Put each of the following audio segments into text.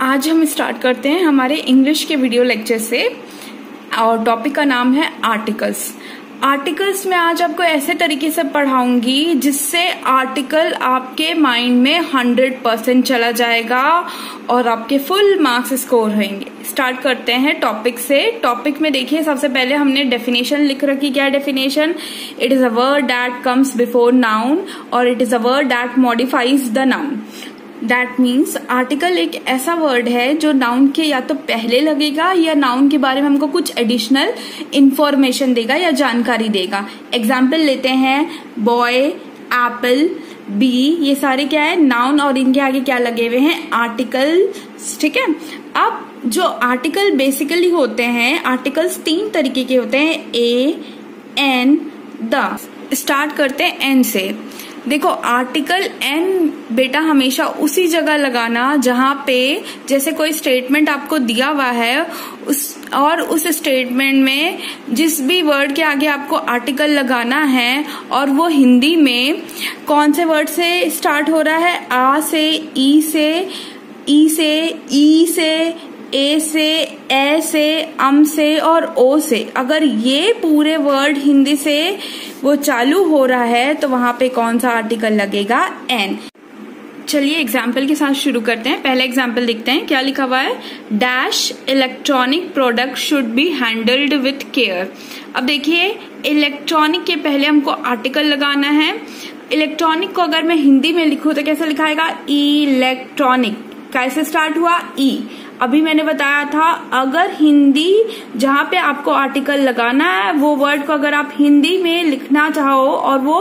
आज हम स्टार्ट करते हैं हमारे इंग्लिश के वीडियो लेक्चर से और टॉपिक का नाम है आर्टिकल्स। आर्टिकल्स में आज आपको ऐसे तरीके से पढ़ाऊंगी जिससे आर्टिकल आपके माइंड में 100% चला जाएगा और आपके फुल मार्क्स स्कोर होंगे। स्टार्ट करते हैं टॉपिक से। टॉपिक में देखिए सबसे पहले हमने डेफिनेशन लिख रखी। क्या definition? It is a word that comes before noun or it is a word that modifies the noun. That means article एक ऐसा वर्ड है जो नाउन के या तो पहले लगेगा या नाउन के बारे में हमको कुछ एडिशनल इंफॉर्मेशन देगा या जानकारी देगा। एग्जाम्पल लेते हैं, बॉय, एप्पल, बी, ये सारे क्या है? नाउन, और इनके आगे क्या लगे हुए हैं? आर्टिकल्स। ठीक है। अब जो आर्टिकल बेसिकली होते हैं, आर्टिकल्स 3 तरीके के होते हैं, ए, एन, द। स्टार्ट करते हैं एन से। देखो आर्टिकल एन बेटा हमेशा उसी जगह लगाना जहां पे जैसे कोई स्टेटमेंट आपको दिया हुआ है उस स्टेटमेंट में जिस भी वर्ड के आगे आपको आर्टिकल लगाना है और वो हिंदी में कौन से वर्ड से स्टार्ट हो रहा है? आ से, ई से, ई से, ई से, ए से, ए से, अम से और ओ से। अगर ये पूरे वर्ड हिंदी से वो चालू हो रहा है तो वहां पे कौन सा आर्टिकल लगेगा? एन। चलिए एग्जाम्पल के साथ शुरू करते हैं। पहला एग्जाम्पल देखते हैं। क्या लिखा हुआ है? Dash electronic product should be handled with care. अब देखिए इलेक्ट्रॉनिक के पहले हमको आर्टिकल लगाना है। इलेक्ट्रॉनिक को अगर मैं हिंदी में लिखूं तो कैसे लिखाएगा? इलेक्ट्रॉनिक। कैसे स्टार्ट हुआ? ई। अभी मैंने बताया था अगर हिंदी जहां पे आपको आर्टिकल लगाना है वो वर्ड को अगर आप हिंदी में लिखना चाहो और वो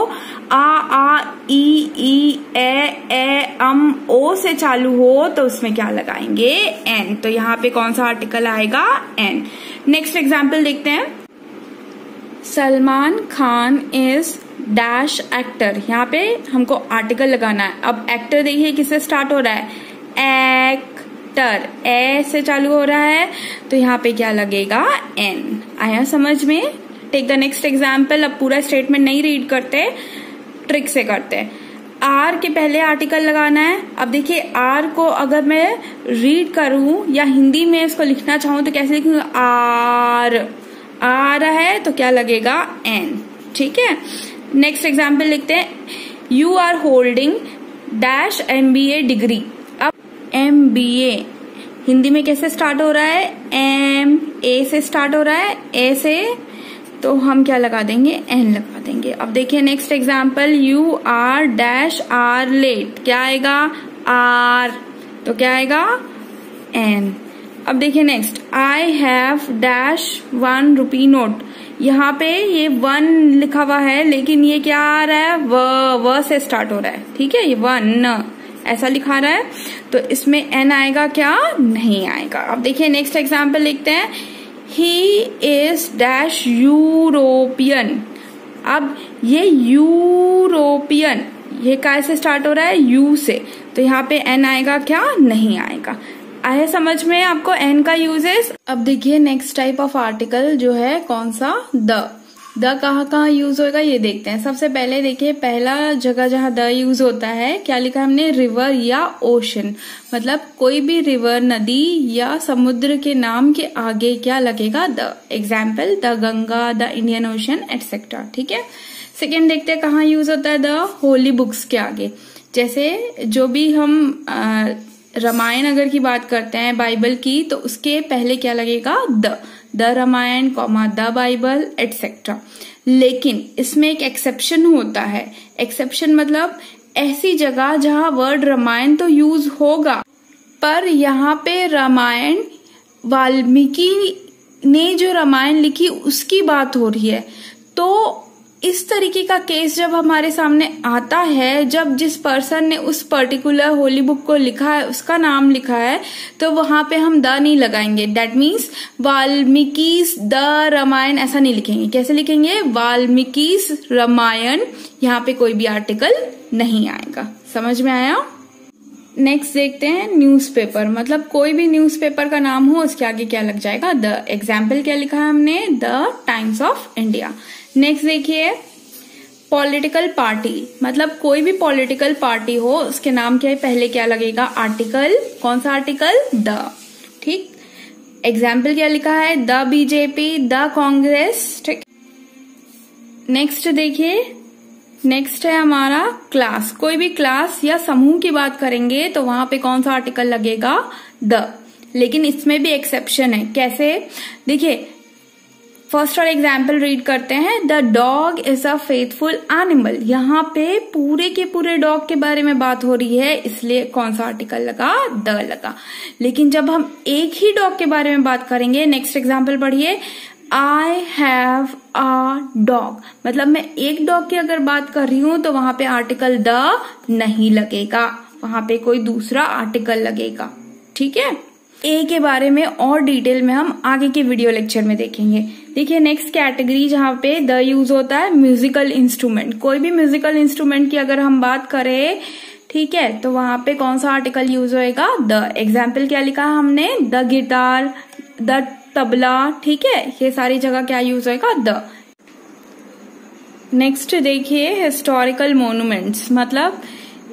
आ, ई, ए, अम, ओ से चालू हो तो उसमें क्या लगाएंगे? एन। तो यहाँ पे कौन सा आर्टिकल आएगा? एन। नेक्स्ट एग्जाम्पल देखते हैं। Salman Khan is dash actor. यहाँ पे हमको आर्टिकल लगाना है। अब एक्टर देखिए किससे स्टार्ट हो रहा है? एक्टर, ए से चालू हो रहा है तो यहाँ पे क्या लगेगा? एन। आया समझ में? Take the next example. अब पूरा स्टेटमेंट नहीं रीड करते, ट्रिक से करते हैं। आर के पहले आर्टिकल लगाना है। अब देखिए आर को अगर मैं रीड करूं या हिंदी में इसको लिखना चाहूं तो कैसे लिखूंगा? आर। आ रहा है तो क्या लगेगा? एन। ठीक है। नेक्स्ट एग्जाम्पल लिखते हैं। You are holding dash MBA डिग्री। अब MBA हिंदी में कैसे स्टार्ट हो रहा है? एम, ए से स्टार्ट हो रहा है, ए से, तो हम क्या लगा देंगे? एन लगा देंगे। अब देखिए next example. You are dash hour late. क्या आएगा? आर। तो क्या आएगा? एन। अब देखिए next. I have dash 1 rupee note. यहाँ पे ये 1 लिखा हुआ है लेकिन ये क्या आ रहा है? व से स्टार्ट हो रहा है। ठीक है, ये 1 ऐसा लिखा रहा है तो इसमें एन आएगा क्या? नहीं आएगा। अब देखिए नेक्स्ट एग्जाम्पल लिखते हैं। He is dash European. अब ये यूरोपियन ये काय से स्टार्ट हो रहा है? यू से, तो यहाँ पे एन आएगा क्या? नहीं आएगा। आया समझ में आपको एन का यूजेस? अब देखिए नेक्स्ट टाइप ऑफ आर्टिकल जो है कौन सा? द कहाँ यूज होगा ये देखते हैं। सबसे पहले देखिए पहला जगह जहाँ द यूज होता है क्या लिखा हमने? रिवर या ओशन। मतलब कोई भी रिवर, नदी या समुद्र के नाम के आगे क्या लगेगा? The. Example the Ganga, the Indian ocean etcetera. ठीक है। सेकेंड देखते हैं कहाँ यूज होता है द? होली बुक्स के आगे। जैसे जो भी हम रामायण अगर की बात करते हैं बाइबल की तो उसके पहले क्या लगेगा? The Ramayana, the Bible etcetera. लेकिन इसमें एक एक्सेप्शन होता है। एक्सेप्शन मतलब ऐसी जगह जहां वर्ड रामायण तो यूज होगा पर यहाँ पे रामायण वाल्मीकि ने जो रामायण लिखी उसकी बात हो रही है। तो इस तरीके का केस जब हमारे सामने आता है, जब जिस पर्सन ने उस पर्टिकुलर होली बुक को लिखा है उसका नाम लिखा है तो वहां पे हम द नहीं लगाएंगे। दैट मीन्स वाल्मीकिस द रामायण ऐसा नहीं लिखेंगे। कैसे लिखेंगे? वाल्मीकिस रामायण। यहाँ पे कोई भी आर्टिकल नहीं आएगा। समझ में आया? नेक्स्ट देखते हैं न्यूज़पेपर। मतलब कोई भी न्यूज़पेपर का नाम हो उसके आगे क्या लग जाएगा? द। एग्जाम्पल क्या लिखा है हमने? The times of India. Next देखिए पॉलिटिकल पार्टी, मतलब कोई भी पॉलिटिकल पार्टी हो उसके नाम के पहले क्या लगेगा, आर्टिकल। कौन सा आर्टिकल, द। ठीक, एग्जाम्पल क्या लिखा है, द बीजेपी, द कांग्रेस। ठीक, नेक्स्ट देखिए, नेक्स्ट है हमारा क्लास। कोई भी क्लास या समूह की बात करेंगे तो वहां पे कौन सा आर्टिकल लगेगा, द। लेकिन इसमें भी एक्सेप्शन है। कैसे, देखिए फर्स्ट और एग्जाम्पल रीड करते हैं। The dog is a faithful animal. यहाँ पे पूरे के पूरे डॉग के बारे में बात हो रही है, इसलिए कौन सा आर्टिकल लगा, द लगा। लेकिन जब हम एक ही डॉग के बारे में बात करेंगे, नेक्स्ट एग्जाम्पल पढ़िए, आई हैव अ डॉग, मतलब मैं एक डॉग की अगर बात कर रही हूं तो वहां पे आर्टिकल द नहीं लगेगा, वहां पे कोई दूसरा आर्टिकल लगेगा। ठीक है, ए के बारे में और डिटेल में हम आगे के वीडियो लेक्चर में देखेंगे। देखिए नेक्स्ट कैटेगरी जहां पे द यूज होता है, म्यूजिकल इंस्ट्रूमेंट। कोई भी म्यूजिकल इंस्ट्रूमेंट की अगर हम बात करें, ठीक है, तो वहां पे कौन सा आर्टिकल यूज होएगा, द। एग्जाम्पल क्या लिखा हमने, द गिटार, द तबला। ठीक है, ये सारी जगह क्या यूज होएगा, द। नेक्स्ट देखिए हिस्टोरिकल मोन्यूमेंट्स, मतलब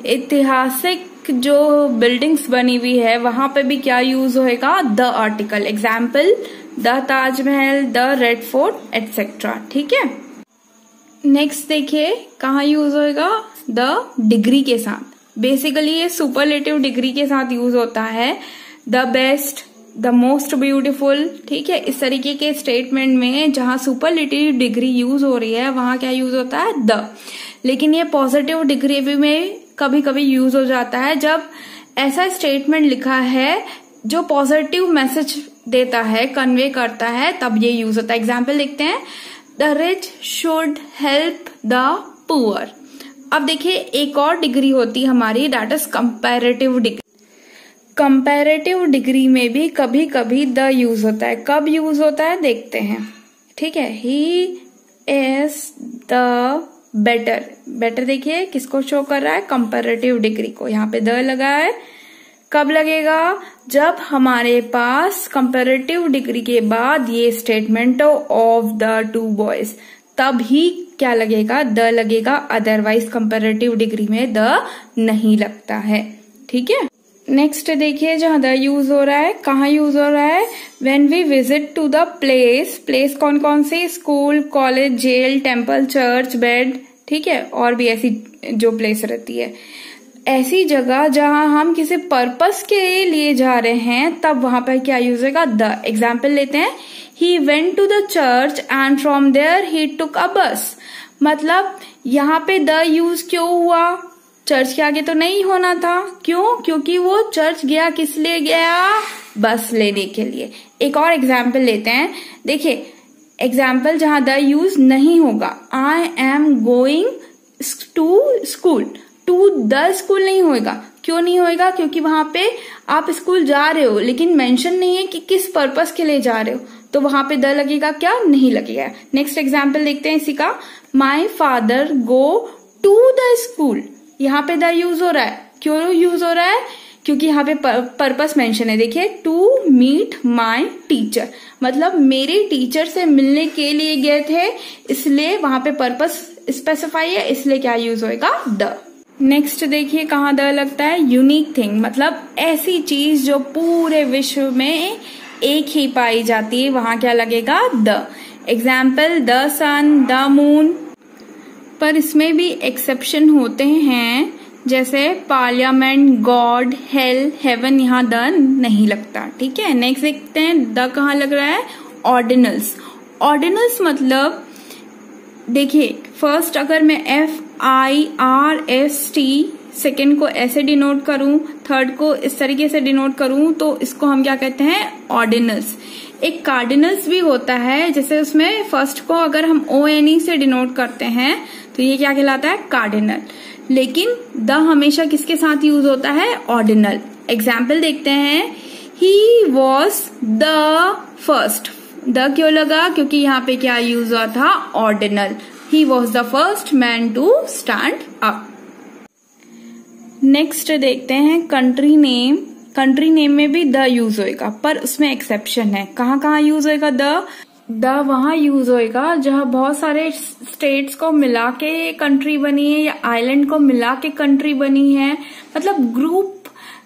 ऐतिहासिक जो बिल्डिंग्स बनी हुई है वहां पे भी क्या यूज होएगा, the article. Example the Taj Mahal, the red fort etcetera. ठीक है, नेक्स्ट देखिए कहाँ यूज होएगा, द डिग्री के साथ। बेसिकली ये सुपरलेटिव डिग्री के साथ यूज होता है। The best, the most beautiful. ठीक है, इस तरीके के स्टेटमेंट में जहां सुपरलेटिव डिग्री यूज हो रही है वहां क्या यूज होता है, द। लेकिन ये पॉजिटिव डिग्री में कभी कभी यूज हो जाता है जब ऐसा स्टेटमेंट लिखा है जो पॉजिटिव मैसेज देता है, कन्वे करता है, तब ये यूज होता है। एग्जाम्पल देखते हैं, the rich should help the poor. अब देखिए एक और डिग्री होती है हमारी, that is comparative degree. Comparative degree में भी कभी कभी द यूज होता है। कब यूज होता है देखते हैं। ठीक है, he is the better. Better देखिए किसको शो कर रहा है, कंपैरेटिव डिग्री को। यहाँ पे द लगा है। कब लगेगा, जब हमारे पास कंपैरेटिव डिग्री के बाद ये स्टेटमेंट हो, ऑफ द टू बॉयज, तब ही क्या लगेगा, द लगेगा। अदरवाइज कंपैरेटिव डिग्री में द नहीं लगता है। ठीक है, नेक्स्ट देखिए जहां द यूज हो रहा है, कहाँ यूज हो रहा है, when we visit to the place. Place कौन कौन सी, school, college, jail, temple, church, bed. ठीक है, और भी ऐसी जो प्लेस रहती है, ऐसी जगह जहां हम किसी पर्पस के लिए जा रहे हैं, तब वहां पर क्या यूज होगा, द। एग्जाम्पल लेते हैं, he went to the church and from there he took a bus. मतलब यहाँ पे द यूज क्यों हुआ, चर्च के आगे तो नहीं होना था। क्यों, क्योंकि वो चर्च गया, किस लिए गया, बस लेने के लिए। एक और एग्जाम्पल लेते हैं, देखिए एग्जाम्पल जहां द यूज नहीं होगा, I am going to school. To the school नहीं होगा। क्यों नहीं होगा, क्योंकि वहां पे आप स्कूल जा रहे हो लेकिन मेंशन नहीं है कि किस पर्पस के लिए जा रहे हो, तो वहां पे द लगेगा क्या, नहीं लगेगा। नेक्स्ट एग्जाम्पल देखते हैं इसी का, my father go to the school. यहाँ पे द यूज हो रहा है। क्यों यूज हो रहा है, क्योंकि यहाँ पे पर्पस मेंशन है। देखिए, टू मीट माई टीचर, मतलब मेरे टीचर से मिलने के लिए गए थे, इसलिए वहां पे पर्पस स्पेसिफाई है, इसलिए क्या यूज होएगा, द। नेक्स्ट देखिए कहाँ द लगता है, यूनिक थिंग, मतलब ऐसी चीज जो पूरे विश्व में एक ही पाई जाती है, वहां क्या लगेगा, the. Example the sun, the moon. पर इसमें भी एक्सेप्शन होते हैं, जैसे पार्लियामेंट, गॉड, हेल, हेवन, यहाँ द नहीं लगता। ठीक है, नेक्स्ट देखते हैं द कहाँ लग रहा है, ऑर्डिनल्स। ऑर्डिनल्स मतलब देखिए, फर्स्ट अगर मैं FIRST, सेकेंड को ऐसे डिनोट करूं, थर्ड को इस तरीके से डिनोट करूं, तो इसको हम क्या कहते हैं, ऑर्डिनल्स। एक कार्डिनल्स भी होता है, जैसे उसमें फर्स्ट को अगर हम ONE से डिनोट करते हैं तो ये क्या कहलाता है, कार्डिनल। लेकिन द हमेशा किसके साथ यूज होता है, ऑर्डिनल। एग्जाम्पल देखते हैं, he was the first. The क्यों लगा, क्योंकि यहाँ पे क्या यूज हुआ था, ordinal. He was the first man to stand up. Next देखते हैं कंट्री नेम। कंट्री नेम में भी द यूज होएगा, पर उसमें एक्सेप्शन है। कहाँ कहाँ यूज होएगा द, द वहां यूज होएगा जहां बहुत सारे स्टेट्स को मिला के कंट्री बनी है या आइलैंड को मिला के कंट्री बनी है, मतलब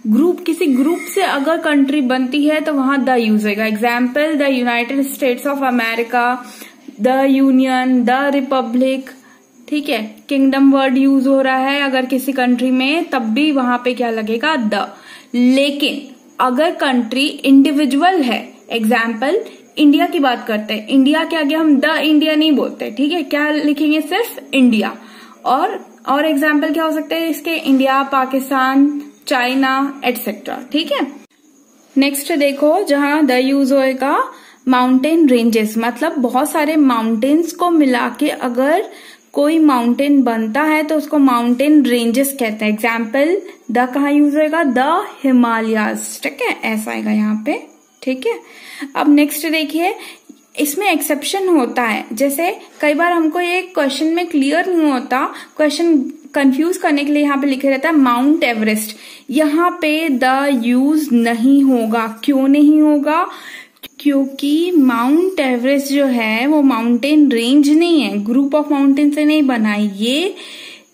ग्रुप किसी ग्रुप से अगर कंट्री बनती है तो वहां द यूज होएगा। Example the United states of America, the union, the Republic, ठीक है। किंगडम वर्ड यूज हो रहा है अगर किसी कंट्री में, तब भी वहां पे क्या लगेगा, द। लेकिन अगर कंट्री इंडिविजुअल है, एग्जाम्पल इंडिया की बात करते हैं, इंडिया के आगे हम द इंडिया नहीं बोलते, ठीक है, क्या लिखेंगे, सिर्फ इंडिया। और एग्जाम्पल क्या हो सकते हैं इसके, इंडिया, पाकिस्तान, चाइना एटसेट्रा, ठीक है। नेक्स्ट देखो जहां द यूज होएगा, माउंटेन रेंजेस, मतलब बहुत सारे माउंटेन्स को मिला के अगर कोई माउंटेन बनता है तो उसको माउंटेन रेंजेस कहते हैं। एग्जाम्पल द कहाँ यूज होएगा, द हिमालयाज, ठीक है, ऐसा आएगा यहाँ पे, ठीक है। अब नेक्स्ट देखिए, इसमें एक्सेप्शन होता है, जैसे कई बार हमको ये क्वेश्चन में क्लियर नहीं होता, क्वेश्चन कंफ्यूज करने के लिए यहाँ पे लिखे रहता है माउंट एवरेस्ट, यहाँ पे द यूज नहीं होगा। क्यों नहीं होगा, क्योंकि माउंट एवरेस्ट जो है वो माउंटेन रेंज नहीं है, ग्रुप ऑफ माउंटेन से नहीं बना है, ये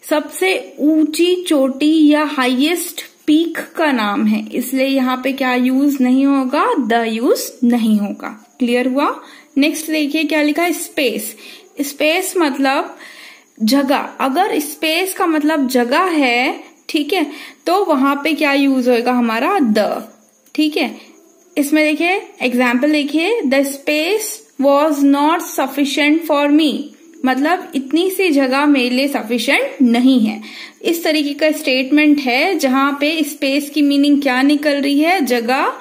सबसे ऊंची चोटी या हाईएस्ट पीक का नाम है, इसलिए यहाँ पे क्या यूज नहीं होगा, द यूज नहीं होगा। क्लियर हुआ। नेक्स्ट देखिए क्या लिखा है, स्पेस। स्पेस मतलब जगह, अगर स्पेस का मतलब जगह है, ठीक है, तो वहां पे क्या यूज होएगा हमारा, द, ठीक है। इसमें देखिए एग्जाम्पल देखिए, the space was not sufficient for me, मतलब इतनी सी जगह मेरे लिए सफिशिएंट नहीं है। इस तरीके का स्टेटमेंट है जहां पे स्पेस की मीनिंग क्या निकल रही है, जगह,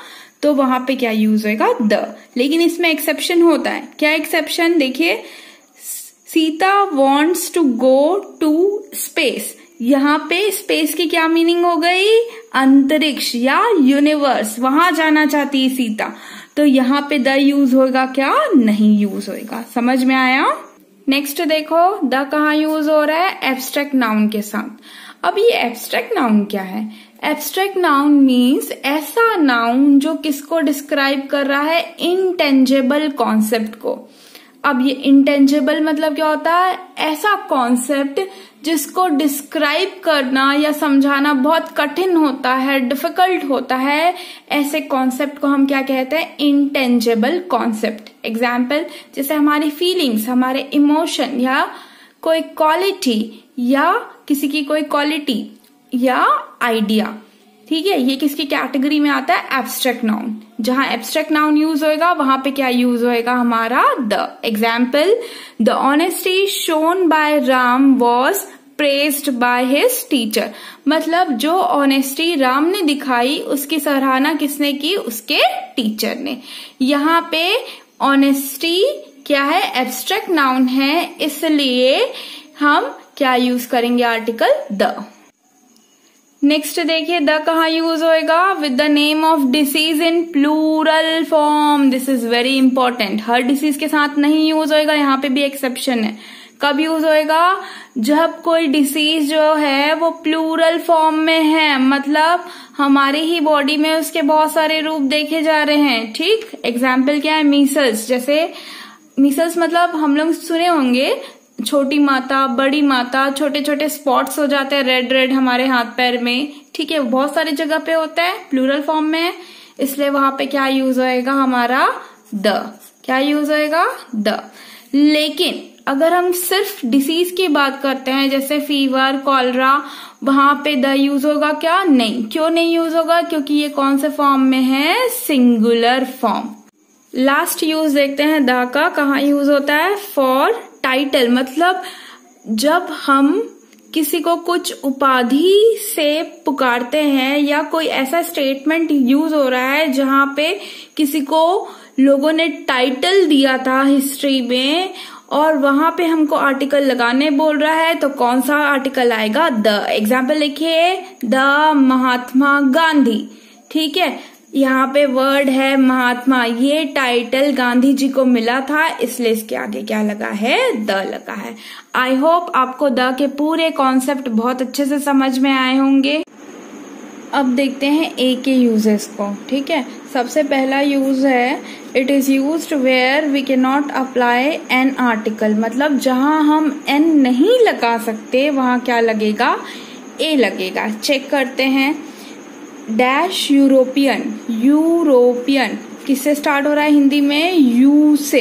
तो वहां पे क्या यूज होएगा, द। लेकिन इसमें एक्सेप्शन होता है। क्या एक्सेप्शन, देखिए Sita wants to go to space, यहाँ पे स्पेस की क्या मीनिंग हो गई, अंतरिक्ष या यूनिवर्स, वहां जाना चाहती है सीता, तो यहाँ पे द यूज होगा क्या, नहीं यूज होगा। समझ में आया। नेक्स्ट देखो द कहाँ यूज हो रहा है, एब्स्ट्रैक्ट नाउन के साथ। अब ये एब्स्ट्रैक्ट नाउन क्या है, एब्स्ट्रैक्ट नाउन मीन्स ऐसा नाउन जो किसको डिस्क्राइब कर रहा है, इनटेंजेबल कॉन्सेप्ट को। अब ये इंटेंजेबल मतलब क्या होता है, ऐसा कॉन्सेप्ट जिसको डिस्क्राइब करना या समझाना बहुत कठिन होता है, डिफिकल्ट होता है, ऐसे कॉन्सेप्ट को हम क्या कहते हैं, इंटेंजेबल कॉन्सेप्ट। एग्जाम्पल जैसे हमारी फीलिंग्स, हमारे इमोशन या कोई क्वालिटी या किसी की कोई क्वालिटी या आइडिया, ठीक है, ये किसकी कैटेगरी में आता है, एब्स्ट्रैक्ट नाउन। जहां एब्स्ट्रैक्ट नाउन यूज होएगा वहां पे क्या यूज होएगा हमारा, the. Example the honesty shown by Ram was praised by his teacher, मतलब जो ऑनेस्टी राम ने दिखाई उसकी सराहना किसने की, उसके टीचर ने। यहाँ पे ऑनेस्टी क्या है, एब्स्ट्रैक्ट नाउन है, इसलिए हम क्या यूज करेंगे, आर्टिकल द। नेक्स्ट देखिए द कहाँ यूज होएगा, with the name of disease in plural form. This is very important, हर डिसीज के साथ नहीं यूज होएगा, यहाँ पे भी एक्सेप्शन है। कब यूज होएगा, जब कोई डिसीज जो है वो प्लूरल फॉर्म में है, मतलब हमारी ही बॉडी में उसके बहुत सारे रूप देखे जा रहे हैं, ठीक। एग्जाम्पल क्या है, मीसल्स। जैसे मीसल्स मतलब हम लोग सुने होंगे, छोटी माता, बड़ी माता, छोटे छोटे स्पॉट्स हो जाते हैं रेड रेड हमारे हाथ पैर में, ठीक है, बहुत सारी जगह पे होता है, प्लूरल फॉर्म में, इसलिए वहां पे क्या यूज होएगा हमारा, द। क्या यूज होएगा, द। लेकिन अगर हम सिर्फ डिसीज की बात करते हैं, जैसे फीवर, कॉलरा, वहां पे द यूज होगा क्या, नहीं। क्यों नहीं यूज होगा, क्योंकि ये कौन से फॉर्म में है, सिंगुलर फॉर्म। लास्ट यूज देखते हैं द का, कहाँ यूज होता है, फॉर टाइटल, मतलब जब हम किसी को कुछ उपाधि से पुकारते हैं या कोई ऐसा स्टेटमेंट यूज हो रहा है जहां पे किसी को लोगों ने टाइटल दिया था हिस्ट्री में और वहां पे हमको आर्टिकल लगाने बोल रहा है, तो कौन सा आर्टिकल आएगा, द। एग्जाम्पल लिखिए, द महात्मा गांधी, ठीक है, यहाँ पे वर्ड है महात्मा, ये टाइटल गांधी जी को मिला था, इसलिए इसके आगे क्या लगा है, द लगा है। आई होप आपको द के पूरे कॉन्सेप्ट बहुत अच्छे से समझ में आए होंगे। अब देखते हैं ए के यूजेस को। ठीक है, सबसे पहला यूज है it is used where we can not apply an article, मतलब जहां हम एन नहीं लगा सकते वहां क्या लगेगा, ए लगेगा। चेक करते हैं, डैश यूरोपियन, यूरोपियन किससे स्टार्ट हो रहा है हिंदी में, यू से,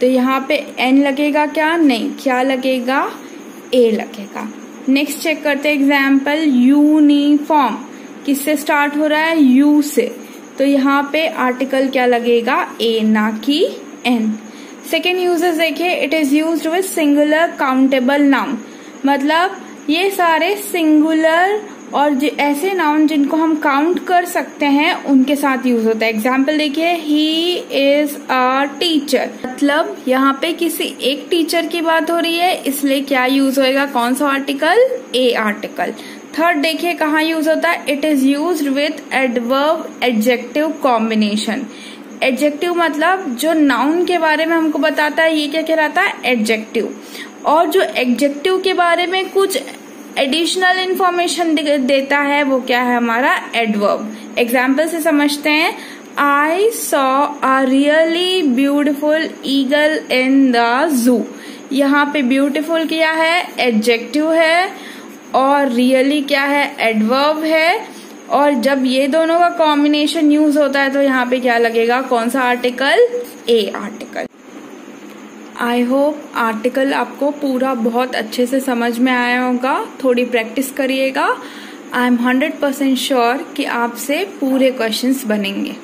तो यहाँ पे एन लगेगा क्या, नहीं, क्या लगेगा, ए लगेगा। नेक्स्ट चेक करते हैं एग्जाम्पल, यूनिफॉर्म किससे स्टार्ट हो रहा है, यू से, तो यहाँ पे आर्टिकल क्या लगेगा, ए, ना कि एन। सेकेंड यूजेस देखिए, it is used with singular countable noun, मतलब ये सारे सिंगुलर और ऐसे नाउन जिनको हम काउंट कर सकते हैं उनके साथ यूज होता है। एग्जाम्पल देखिए, ही इज अ टीचर, मतलब यहाँ पे किसी एक टीचर की बात हो रही है, इसलिए क्या यूज होएगा, कौन सा आर्टिकल, ए आर्टिकल। थर्ड देखिए कहाँ यूज होता है, it is used with adverb adjective combination. Adjective मतलब जो नाउन के बारे में हमको बताता है, ये क्या कहलाता है, एडजेक्टिव, और जो एडजेक्टिव के बारे में कुछ एडिशनल इंफॉर्मेशन देता है वो क्या है, हमारा एडवर्ब। एग्जाम्पल से समझते हैं, I saw a really beautiful eagle in the zoo, यहाँ पे ब्यूटिफुल क्या है, एडजेक्टिव है, और रियली क्या है, एडवर्ब है, और जब ये दोनों का कॉम्बिनेशन यूज होता है तो यहाँ पे क्या लगेगा, कौन सा article, A article. I hope article आपको पूरा बहुत अच्छे से समझ में आया होगा, थोड़ी प्रैक्टिस करिएगा। आई एम 100% श्योर कि आपसे पूरे क्वेश्चंस बनेंगे।